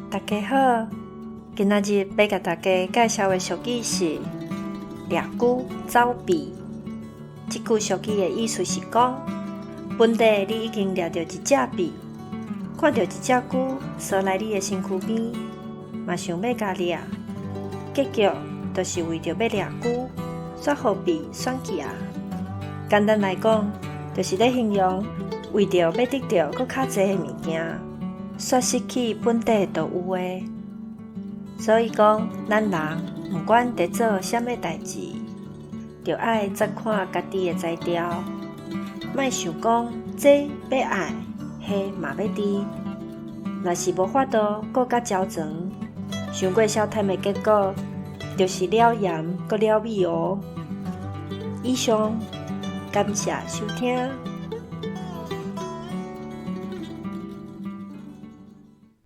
大家好，今仔日要甲大家介绍的俗语是掠龟走鳖。这句俗语的意思是讲，本地你已经掠到一只鳖，看到一只龟缩来你的身躯边，嘛想要甲掠，结局就是为着要掠龟，煞互鳖选去啊。简单来讲，就是咧形容为着要得到搁较济的物件，煞失去本地就有的。所以讲，咱人毋管伫做啥物代志，就爱再看家己的才调，莫想讲这要爱，迄嘛要滴。若是无法度顾甲焦肠，伤过消摊的结果，就是了盐搁了米哦。以上，感谢收听。